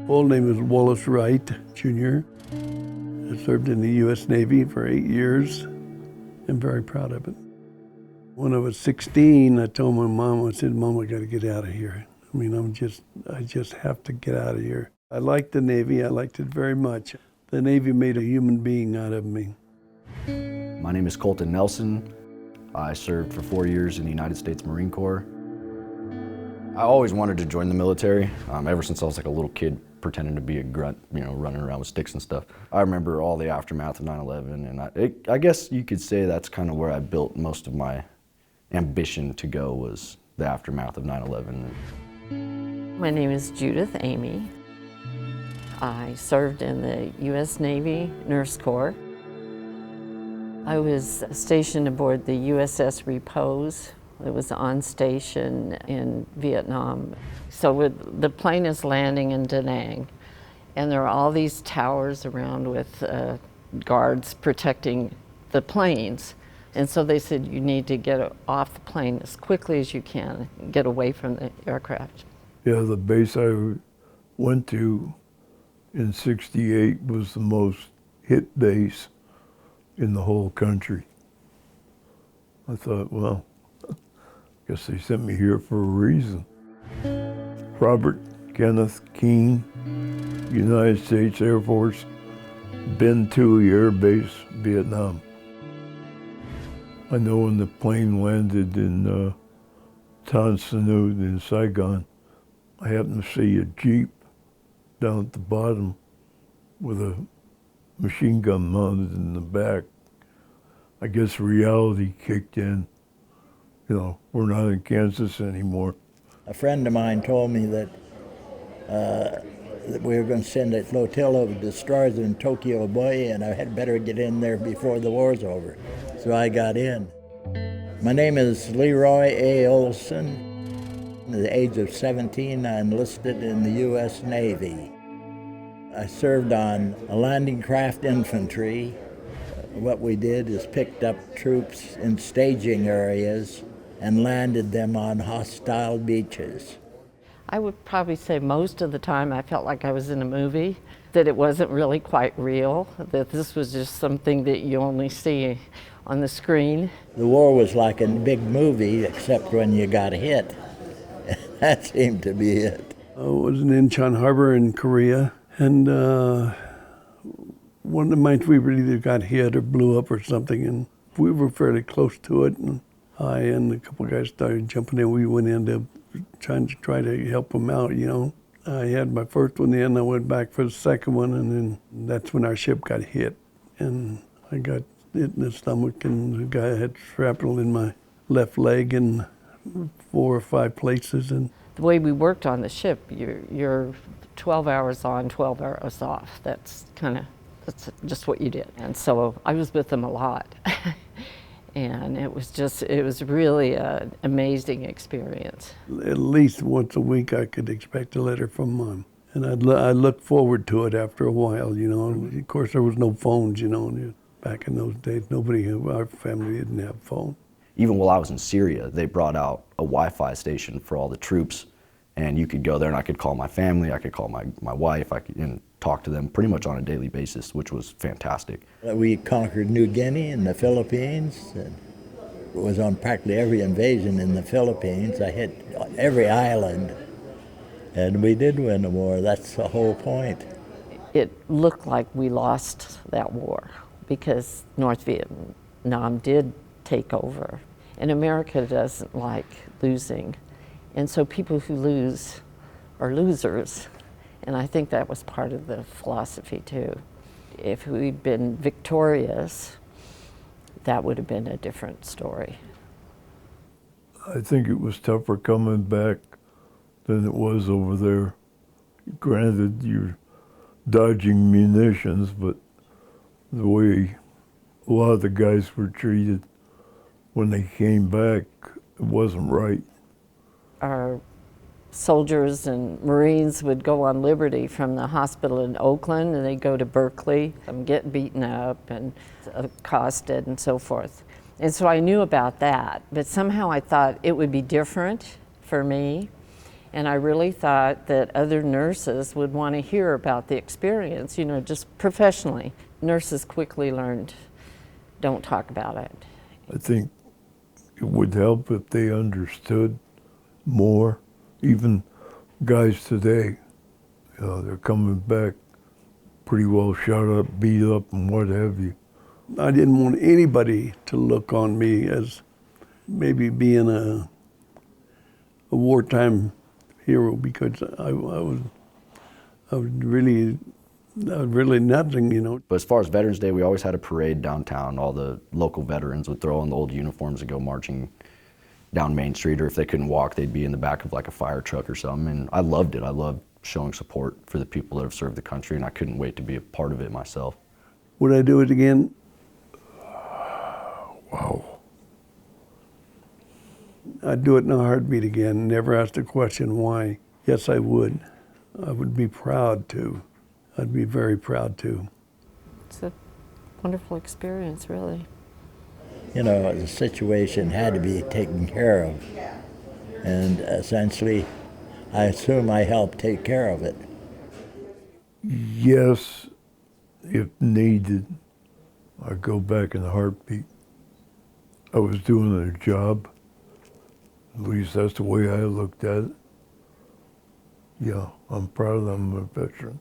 Full name is Wallace Wright, Jr. I served in the U.S. Navy for 8 years. I'm very proud of it. When I was 16, I told my mom, I said, Mom, I got to get out of here. I mean, I just have to get out of here. I liked the Navy. I liked it very much. The Navy made a human being out of me. My name is Colton Nelson. I served for 4 years in the United States Marine Corps. I always wanted to join the military, ever since I was like a little kid pretending to be a grunt, running around with sticks and stuff. I remember all the aftermath of 9/11, and I guess you could say that's kind of where I built most of my ambition to go, was the aftermath of 9/11. My name is Judith Amy. I served in the U.S. Navy Nurse Corps. I was stationed aboard the USS Repose. It was on station in Vietnam. So the plane is landing in Da Nang, and there are all these towers around with guards protecting the planes. And so they said, you need to get off the plane as quickly as you can, get away from the aircraft. Yeah, the base I went to in '68 was the most hit base in the whole country. I thought, well, I guess they sent me here for a reason. Robert Kenneth Keene, United States Air Force, Ben Tui Air Base, Vietnam. I know when the plane landed in Tan Son Nhut in Saigon, I happened to see a Jeep down at the bottom with a machine gun mounted in the back. I guess reality kicked in. We're not in Kansas anymore. A friend of mine told me that we were going to send a flotilla of destroyers in Tokyo Bay, and I had better get in there before the war's over. So I got in. My name is Leroy A. Olson. At the age of 17, I enlisted in the U.S. Navy. I served on a landing craft infantry. What we did is picked up troops in staging areas and landed them on hostile beaches. I would probably say most of the time I felt like I was in a movie, that it wasn't really quite real, that this was just something that you only see on the screen. The war was like a big movie, except when you got hit. That seemed to be it. I was in Incheon Harbor in Korea, and one of the minesweepers either got hit or blew up or something, and we were fairly close to it, and I and a couple of guys started jumping in. We went in to try to help them out, I had my first one in, I went back for the second one, and then that's when our ship got hit, and I got hit in the stomach, and the guy had shrapnel in my left leg in 4 or 5 places. And the way we worked on the ship, you're 12 hours on, 12 hours off. That's just what you did. And so I was with them a lot. And it was really an amazing experience. At least once a week I could expect a letter from Mom. And I looked forward to it after a while, Of course, there was no phones, Back in those days, our family didn't have phones. Even while I was in Syria, they brought out a Wi-Fi station for all the troops, and you could go there and I could call my family, I could call my wife, and talk to them pretty much on a daily basis, which was fantastic. We conquered New Guinea and the Philippines. And it was on practically every invasion in the Philippines. I hit every island, and we did win the war. That's the whole point. It looked like we lost that war because North Vietnam did take over, and America doesn't like losing, and so people who lose are losers, and I think that was part of the philosophy too. If we'd been victorious, that would have been a different story. I think it was tougher coming back than it was over there. Granted, you're dodging munitions, but the way a lot of the guys were treated when they came back, it wasn't right. Our soldiers and Marines would go on liberty from the hospital in Oakland, and they'd go to Berkeley and get beaten up and accosted and so forth. And so I knew about that, but somehow I thought it would be different for me. And I really thought that other nurses would want to hear about the experience, you know, just professionally. Nurses quickly learned, don't talk about it. I think it would help if they understood more. Even guys today, they're coming back pretty well shot up, beat up, and what have you. I didn't want anybody to look on me as maybe being a wartime hero, because I was really nothing, you know. But as far as Veterans Day, we always had a parade downtown. All the local veterans would throw on the old uniforms and go marching down Main Street, or if they couldn't walk, they'd be in the back of like a fire truck or something. And I loved it. I loved showing support for the people that have served the country, and I couldn't wait to be a part of it myself. Would I do it again? Wow. I'd do it in a heartbeat again, never ask the question why. Yes, I would. I would be proud to. I'd be very proud to. It's a wonderful experience, really. You know, the situation had to be taken care of. And essentially, I assume I helped take care of it. Yes, if needed, I'd go back in a heartbeat. I was doing a job. At least that's the way I looked at it. Yeah, I'm proud I'm a veteran.